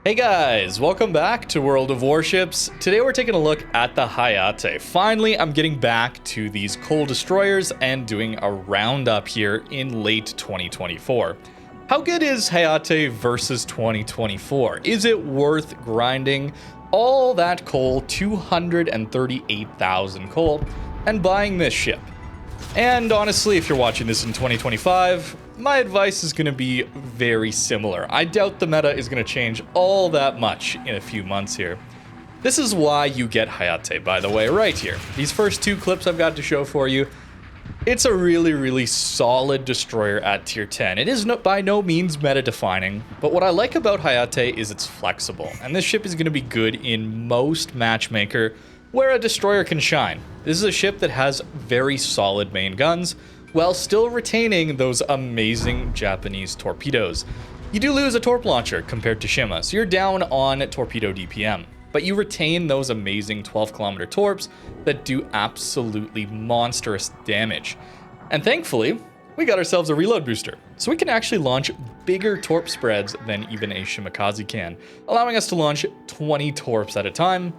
Hey guys, welcome back to World of Warships. Today we're taking a look at the Hayate. Finally, I'm getting back to these coal destroyers and doing a roundup here in late 2024. How good is Hayate versus 2024? Is it worth grinding all that coal, 238,000 coal, and buying this ship? And honestly, if you're watching this in 2025, my advice is going to be very similar. I doubt the meta is going to change all that much in a few months here. This is why you get Hayate, by the way, right here. These first two clips I've got to show for you. It's a really solid destroyer at tier 10. It is by no means meta defining, but what I like about Hayate is it's flexible, and this ship is going to be good in most matchmaker where a destroyer can shine. This is a ship that has very solid main guns, while still retaining those amazing Japanese torpedoes. You do lose a torp launcher compared to Shima, so you're down on torpedo DPM, but you retain those amazing 12-kilometer torps that do absolutely monstrous damage. And thankfully, we got ourselves a reload booster, so we can actually launch bigger torp spreads than even a Shimakaze can, allowing us to launch 20 torps at a time.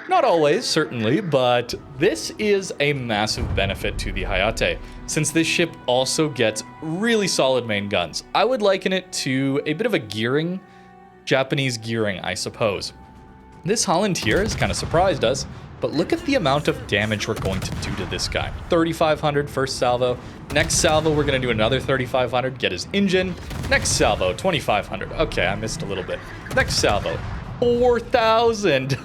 Not always, certainly, but this is a massive benefit to the Hayate, since this ship also gets really solid main guns. I would liken it to a bit of a gearing, Japanese gearing, I suppose. This Holland here has kind of surprised us, but look at the amount of damage we're going to do to this guy. 3,500 first salvo. Next salvo, we're going to do another 3,500, get his engine. Next salvo, 2,500. Okay, I missed a little bit. Next salvo, 4,000.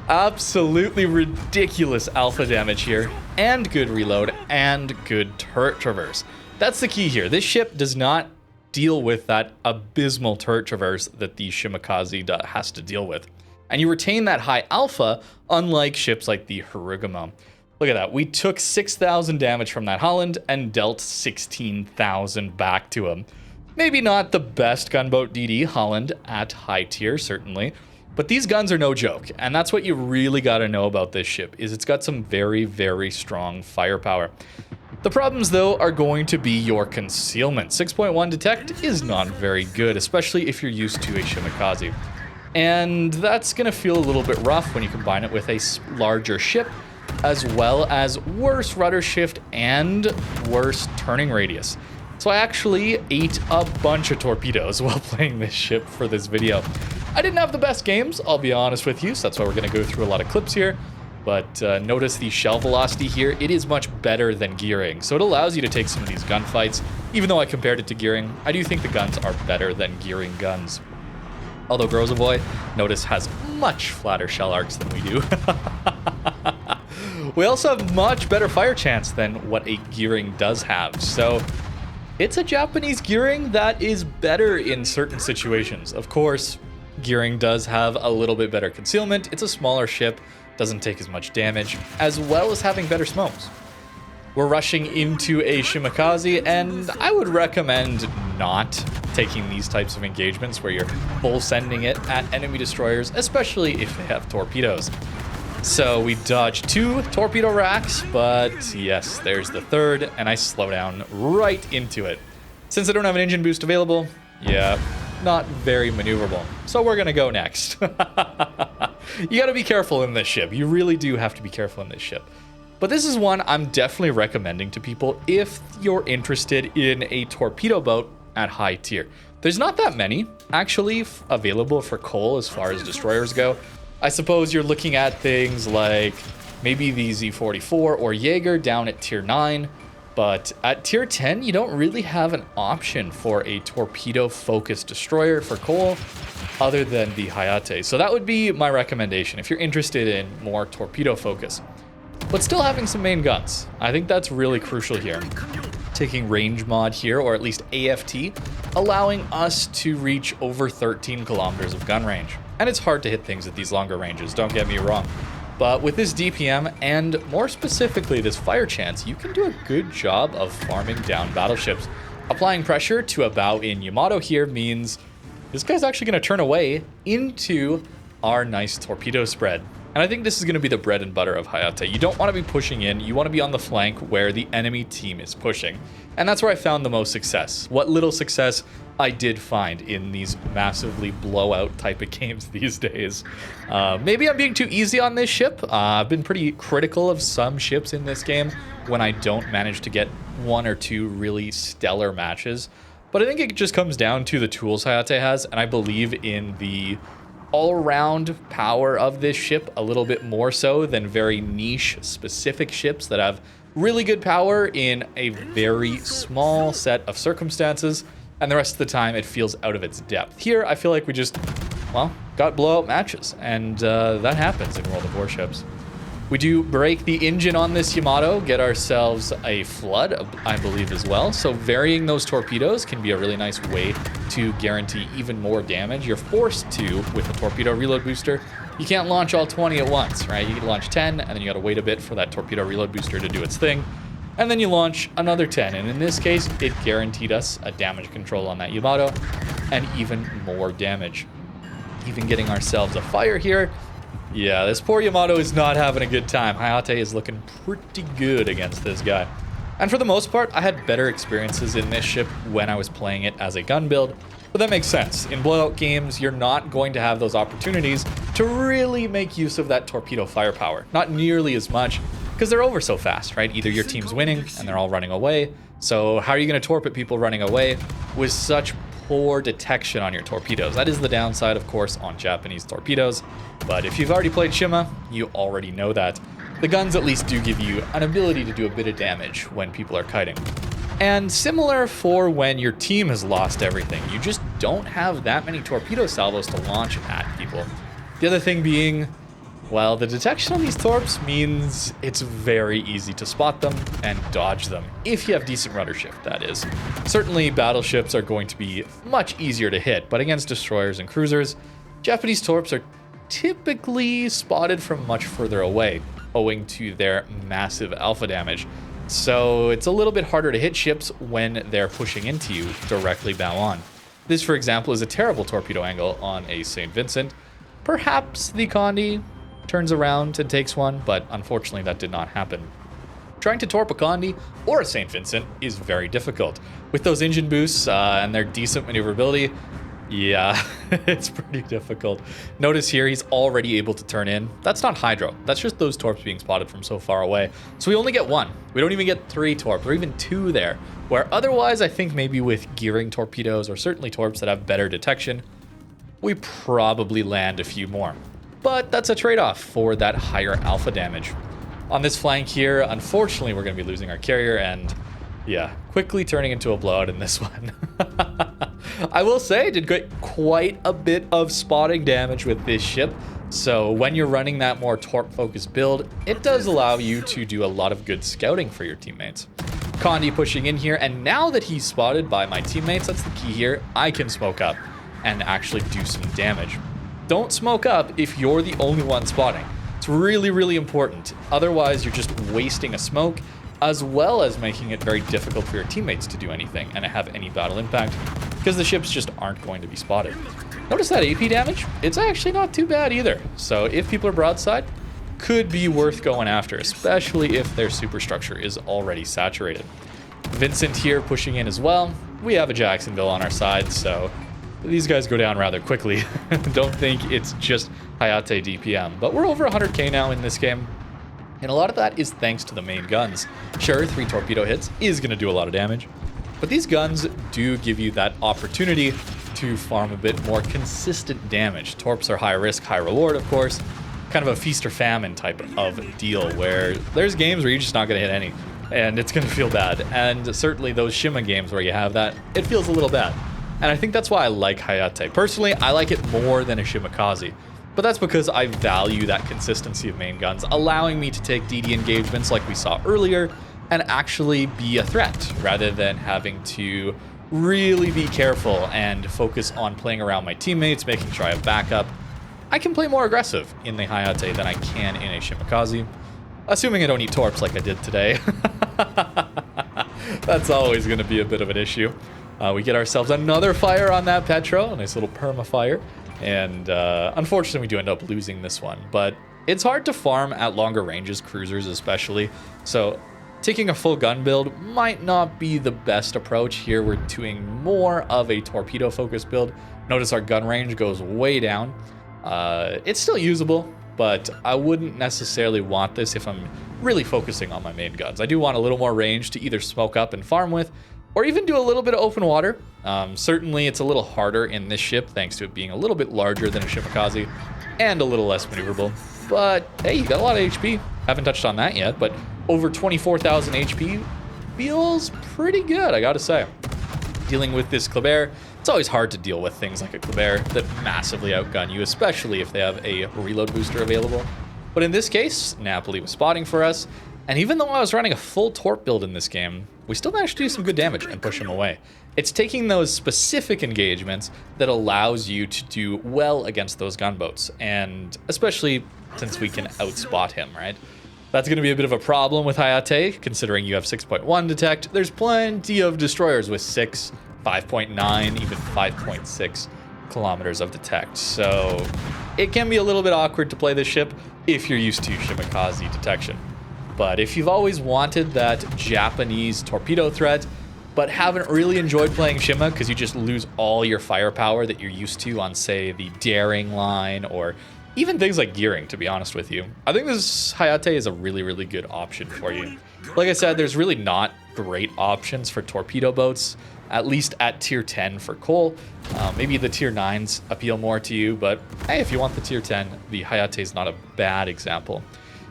Absolutely ridiculous alpha damage here, and good reload, and good turret traverse. That's the key here. This ship does not deal with that abysmal turret traverse that the Shimakaze has to deal with. And you retain that high alpha, unlike ships like the Unicum. Look at that. We took 6,000 damage from that Holland and dealt 16,000 back to him. Maybe not the best gunboat DD Holland at high tier, certainly. But these guns are no joke, and that's what you really got to know about this ship, is it's got some very strong firepower. The problems, though, are going to be your concealment. 6.1 detect is not very good, especially if you're used to a Shimakaze. And that's going to feel a little bit rough when you combine it with a larger ship, as well as worse rudder shift and worse turning radius. So I actually ate a bunch of torpedoes while playing this ship for this video. I didn't have the best games, I'll be honest with you, so that's why we're going to go through a lot of clips here. But notice the shell velocity here, it is much better than gearing. So it allows you to take some of these gunfights. Even though I compared it to gearing, I do think the guns are better than gearing guns. Although Grozovoy, notice, has much flatter shell arcs than we do. We also have much better fire chance than what a gearing does have. So it's a Japanese gearing that is better in certain situations. Of course, gearing does have a little bit better concealment. It's a smaller ship, doesn't take as much damage, as well as having better smokes. We're rushing into a Shimakaze, and I would recommend not taking these types of engagements where you're full sending it at enemy destroyers, especially if they have torpedoes. So we dodged 2 torpedo racks, but yes, there's the third, and I slow down right into it. Since I don't have an engine boost available, yeah, not very maneuverable. So we're gonna go next. You gotta be careful in this ship. You really do have to be careful in this ship. But this is one I'm definitely recommending to people if you're interested in a torpedo boat at high tier. There's not that many actually available for coal as far as destroyers go. I suppose you're looking at things like maybe the Z44 or Jaeger down at tier 9. But at tier 10, you don't really have an option for a torpedo-focused destroyer for coal other than the Hayate. So that would be my recommendation if you're interested in more torpedo focus. But still having some main guns. I think that's really crucial here. Taking range mod here, or at least AFT, allowing us to reach over 13 kilometers of gun range. And it's hard to hit things at these longer ranges, don't get me wrong. But with this DPM, and more specifically this fire chance, you can do a good job of farming down battleships. Applying pressure to a bow in Yamato here means this guy's actually going to turn away into our nice torpedo spread. And I think this is going to be the bread and butter of Hayate. You don't want to be pushing in, you want to be on the flank where the enemy team is pushing. And that's where I found the most success. What little success I did find in these massively blowout type of games these days. Maybe I'm being too easy on this ship. I've been pretty critical of some ships in this game when I don't manage to get one or two really stellar matches. But I think it just comes down to the tools Hayate has, and I believe in the all-around power of this ship a little bit more so than very niche specific ships that have really good power in a very small set of circumstances, and the rest of the time it feels out of its depth. Here I feel like we just, well, got blowout matches, and that happens in World of Warships. We do break the engine on this Yamato, get ourselves a flood, I believe, as well. So varying those torpedoes can be a really nice way to guarantee even more damage. You're forced to with a torpedo reload booster. You can't launch all 20 at once, right? You can launch 10, and then you gotta wait a bit for that torpedo reload booster to do its thing. And then you launch another 10, and in this case, it guaranteed us a damage control on that Yamato, and even more damage. Even getting ourselves a fire here. Yeah, this poor Yamato is not having a good time. Hayate is looking pretty good against this guy. And for the most part, I had better experiences in this ship when I was playing it as a gun build. But that makes sense. In blowout games, you're not going to have those opportunities to really make use of that torpedo firepower. Not nearly as much, because they're over so fast, right? Either your team's winning and they're all running away. So how are you going to torp at people running away with such poor detection on your torpedoes? That is the downside, of course, on Japanese torpedoes. But if you've already played Shima, you already know that. The guns at least do give you an ability to do a bit of damage when people are kiting. And similar for when your team has lost everything. You just don't have that many torpedo salvos to launch at people. The other thing being, well, the detection on these torps means it's very easy to spot them and dodge them, if you have decent rudder shift, that is. Certainly, battleships are going to be much easier to hit, but against destroyers and cruisers, Japanese torps are typically spotted from much further away, owing to their massive alpha damage. So it's a little bit harder to hit ships when they're pushing into you directly bow on. This, for example, is a terrible torpedo angle on a St. Vincent. Perhaps the Condi turns around and takes one, but unfortunately that did not happen. Trying to torp a Condi or a St. Vincent is very difficult. With those engine boosts and their decent maneuverability, yeah, it's pretty difficult. Notice here he's already able to turn in. That's not hydro. That's just those torps being spotted from so far away. So we only get one. We don't even get 3 torps or even 2 there. Where otherwise I think maybe with gearing torpedoes or certainly torps that have better detection, we probably land a few more. But that's a trade-off for that higher alpha damage. On this flank here, unfortunately, we're going to be losing our carrier and, yeah, quickly turning into a blowout in this one. I will say, I did get quite a bit of spotting damage with this ship. So when you're running that more torp-focused build, it does allow you to do a lot of good scouting for your teammates. Condi pushing in here, and now that he's spotted by my teammates, that's the key here, I can smoke up and actually do some damage. Don't smoke up if you're the only one spotting. It's really, really important. Otherwise, you're just wasting a smoke, as well as making it very difficult for your teammates to do anything and have any battle impact, because the ships just aren't going to be spotted. Notice that AP damage? It's actually not too bad either. So if people are broadside, could be worth going after, especially if their superstructure is already saturated. Vincent here pushing in as well. We have a Jacksonville on our side, so these guys go down rather quickly. Don't think it's just Hayate DPM, but we're over 100k now in this game. And a lot of that is thanks to the main guns. Sure, 3 torpedo hits is going to do a lot of damage, but these guns do give you that opportunity to farm a bit more consistent damage. Torps are high risk, high reward, of course. Kind of a feast or famine type of deal where there's games where you're just not going to hit any, and it's going to feel bad. And certainly those Shima games where you have that, it feels a little bad. And I think that's why I like Hayate. Personally, I like it more than a Shimakaze. But that's because I value that consistency of main guns, allowing me to take DD engagements like we saw earlier and actually be a threat rather than having to really be careful and focus on playing around my teammates, making sure I have backup. I can play more aggressive in the Hayate than I can in a Shimakaze, assuming I don't eat torps like I did today. That's always going to be a bit of an issue. We get ourselves another fire on that Petro, a nice little perma fire. And unfortunately, we do end up losing this one. But It's hard to farm at longer ranges, cruisers especially, so taking a full gun build might not be the best approach. Here we're doing more of a torpedo focused build. Notice our gun range goes way down. It's still usable, but I wouldn't necessarily want this if I'm really focusing on my main guns. I do want a little more range to either smoke up and farm with, or even do a little bit of open water. Certainly it's a little harder in this ship thanks to it being a little bit larger than a Shimakaze and a little less maneuverable. But hey, you got a lot of HP. Haven't touched on that yet, but over 24,000 HP feels pretty good, I gotta say. Dealing with this Kleber, it's always hard to deal with things like a Kleber that massively outgun you, especially if they have a reload booster available. But in this case, Napoli was spotting for us, and even though I was running a full Torp build in this game, we still managed to do some good damage and push him away. It's taking those specific engagements that allows you to do well against those gunboats, and especially since we can outspot him, right? That's going to be a bit of a problem with Hayate, considering you have 6.1 detect. There's plenty of destroyers with 6, 5.9, even 5.6 kilometers of detect. So it can be a little bit awkward to play this ship if you're used to Shimakaze detection. But if you've always wanted that Japanese torpedo threat, but haven't really enjoyed playing Shima because you just lose all your firepower that you're used to on, say, the daring line or even things like gearing, to be honest with you, I think this Hayate is a really, really good option for you. Like I said, there's really not great options for torpedo boats, at least at tier 10 for coal. Maybe the tier 9s appeal more to you, but hey, if you want the tier 10, the Hayate is not a bad example.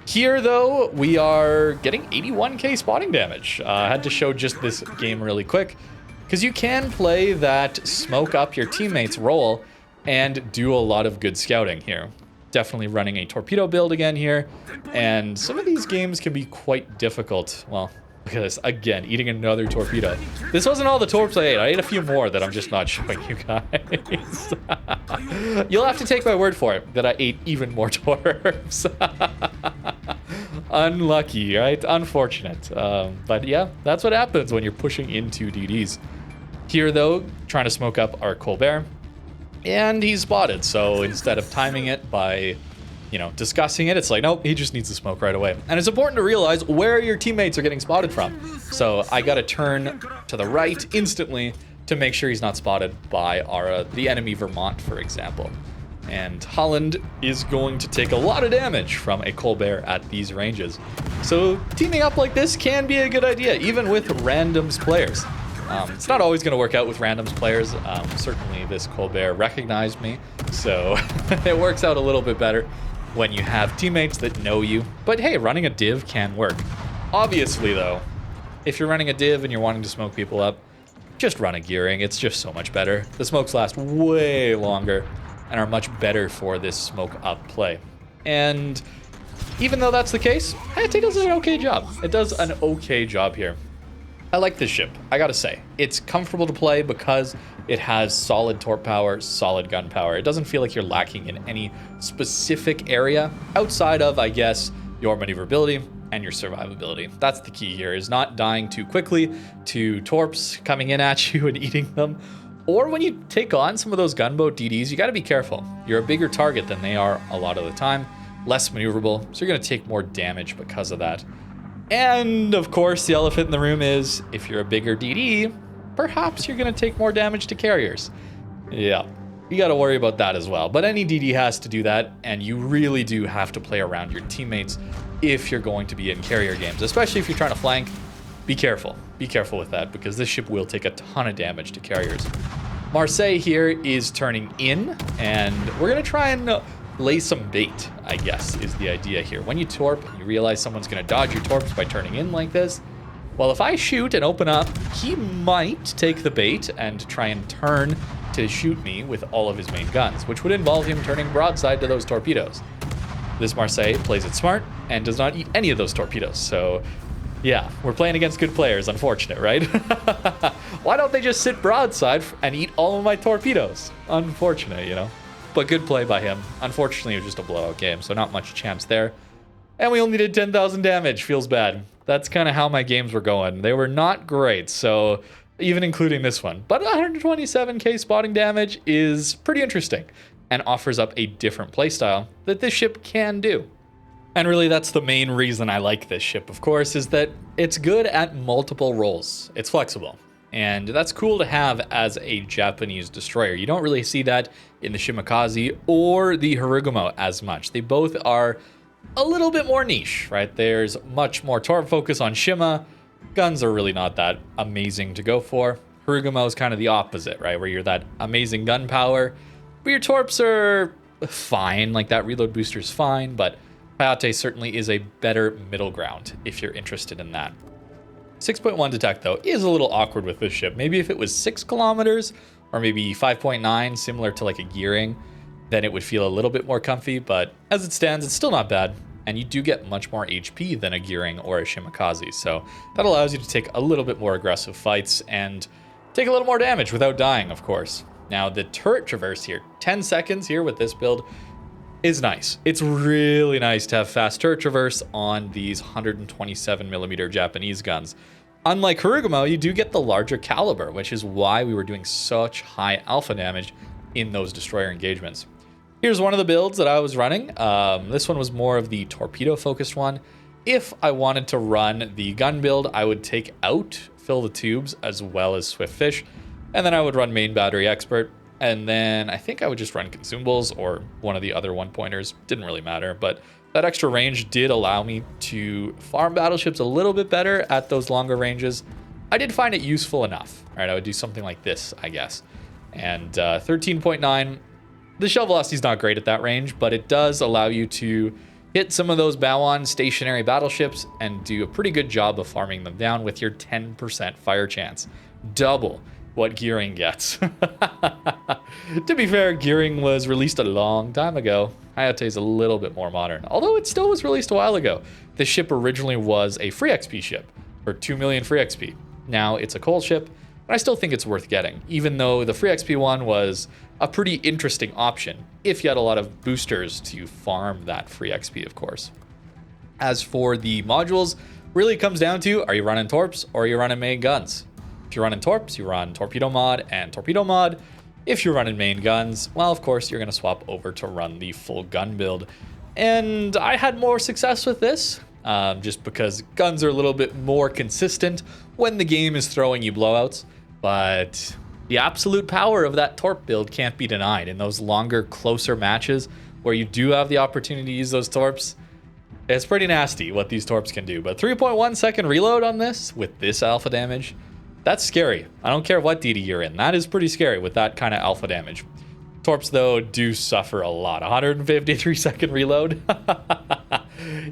Here, though, we are getting 81k spotting damage. I had to show just this game really quick, because you can play that smoke up your teammates role and do a lot of good scouting here. Definitely running a torpedo build again here, and some of these games can be quite difficult. Well, look at this, again, eating another torpedo. This wasn't all the torps I ate. I ate a few more that I'm just not showing you guys. You'll have to take my word for it that I ate even more torps. Unlucky, right? Unfortunate. But yeah, that's what happens when you're pushing into DDs. Here, though, trying to smoke up our Colbert. And he's spotted, so instead of timing it by, discussing it, it's like, nope, he just needs to smoke right away. And it's important to realize where your teammates are getting spotted from. So I gotta turn to the right instantly to make sure he's not spotted by the enemy Vermont, for example. And Holland is going to take a lot of damage from a Colbert at these ranges. So teaming up like this can be a good idea, even with randoms players. It's not always going to work out with randoms players. Certainly this Colbert recognized me, so it works out a little bit better when you have teammates that know you. But hey, running a div can work. Obviously, though, if you're running a div and you're wanting to smoke people up, just run a gearing. It's just so much better. The smokes last way longer and are much better for this smoke up play. And even though that's the case, Hayate does an okay job. It does an okay job here. I like this ship, I gotta say. It's comfortable to play because it has solid torp power, solid gun power. It doesn't feel like you're lacking in any specific area outside of, I guess, your maneuverability and your survivability. That's the key here, is not dying too quickly to torps coming in at you and eating them. Or when you take on some of those gunboat DDs, you gotta be careful. You're a bigger target than they are a lot of the time, less maneuverable, so you're gonna take more damage because of that. And, of course, the elephant in the room is, if you're a bigger DD, perhaps you're going to take more damage to carriers. Yeah, you got to worry about that as well. But any DD has to do that, and you really do have to play around your teammates if you're going to be in carrier games, especially if you're trying to flank. Be careful. Be careful with that, because this ship will take a ton of damage to carriers. Marseille here is turning in, and we're going to try and lay some bait, I guess, is the idea here. When you torp, you realize someone's going to dodge your torps by turning in like this. Well, if I shoot and open up, he might take the bait and try and turn to shoot me with all of his main guns, which would involve him turning broadside to those torpedoes. This Marseille plays it smart and does not eat any of those torpedoes. So, yeah, we're playing against good players. Unfortunate, right? Why don't they just sit broadside and eat all of my torpedoes? Unfortunate, But good play by him. Unfortunately, it was just a blowout game, so not much chance there. And we only did 10,000 damage. Feels bad. That's kind of how my games were going. They were not great, so even including this one. But 127k spotting damage is pretty interesting and offers up a different playstyle that this ship can do. And really, that's the main reason I like this ship, of course, is that it's good at multiple roles. It's flexible. And that's cool to have as a Japanese destroyer. You don't really see that in the Shimakaze or the Harugumo as much. They both are a little bit more niche, right? There's much more torp focus on Shima. Guns are really not that amazing to go for. Harugumo is kind of the opposite, right? Where you're that amazing gun power, but your torps are fine. Like that reload booster is fine, but Hayate certainly is a better middle ground if you're interested in that. 6.1 detect, though, is a little awkward with this ship. Maybe if it was 6 kilometers or maybe 5.9, similar to like a gearing, then it would feel a little bit more comfy. But as it stands, it's still not bad. And you do get much more HP than a gearing or a Shimakaze. So that allows you to take a little bit more aggressive fights and take a little more damage without dying, of course. Now, the turret traverse here, 10 seconds here with this build, is nice. It's really nice to have fast turret traverse on these 127mm Japanese guns. Unlike Harugumo, you do get the larger caliber, which is why we were doing such high alpha damage in those destroyer engagements. Here's one of the builds that I was running. This one was more of the torpedo focused one. If I wanted to run the gun build, I would take out Fill the Tubes as well as Swift Fish, and then I would run Main Battery Expert. And then I think I would just run consumables or one of the other one-pointers. Didn't really matter, but that extra range did allow me to farm battleships a little bit better at those longer ranges. I did find it useful enough. All right, I would do something like this, I guess. And 13.9, the shell velocity is not great at that range, but it does allow you to hit some of those bow-on stationary battleships and do a pretty good job of farming them down with your 10% fire chance. Double what gearing gets. To be fair, gearing was released a long time ago. Hayate is a little bit more modern, although it still was released a while ago. The ship originally was a free XP ship for 2 million free XP. Now it's a coal ship, but I still think it's worth getting, even though the free XP one was a pretty interesting option if you had a lot of boosters to farm that free XP, of course. As for the modules, really it comes down to, are you running torps or are you running main guns? If you're running torps, you run torpedo mod and torpedo mod. If you're running main guns, well, of course, you're going to swap over to run the full gun build. And I had more success with this, just because guns are a little bit more consistent when the game is throwing you blowouts. But the absolute power of that torp build can't be denied. In those longer, closer matches where you do have the opportunity to use those torps, it's pretty nasty what these torps can do. But 3.1 second reload on this with this alpha damage, that's scary. I don't care what DD you're in. That is pretty scary with that kind of alpha damage. Torps, though, do suffer a lot. 153 second reload.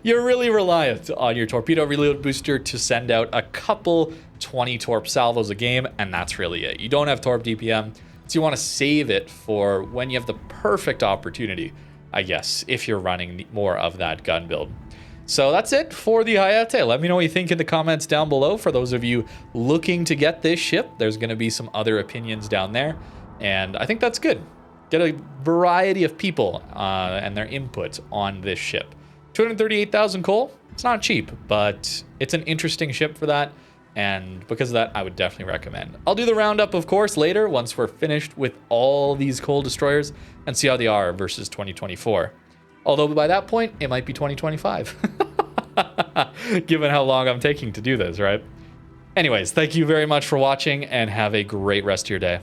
You're really reliant on your torpedo reload booster to send out a couple 20 torp salvos a game, and that's really it. You don't have torp DPM, so you want to save it for when you have the perfect opportunity, I guess, if you're running more of that gun build. So that's it for the Hayate. Let me know what you think in the comments down below. For those of you looking to get this ship, there's going to be some other opinions down there. And I think that's good. Get a variety of people and their input on this ship. 238,000 coal. It's not cheap, but it's an interesting ship for that. And because of that, I would definitely recommend. I'll do the roundup, of course, later once we're finished with all these coal destroyers and see how they are versus 2024. Although by that point, it might be 2025. Given how long I'm taking to do this, right? Anyways, thank you very much for watching and have a great rest of your day.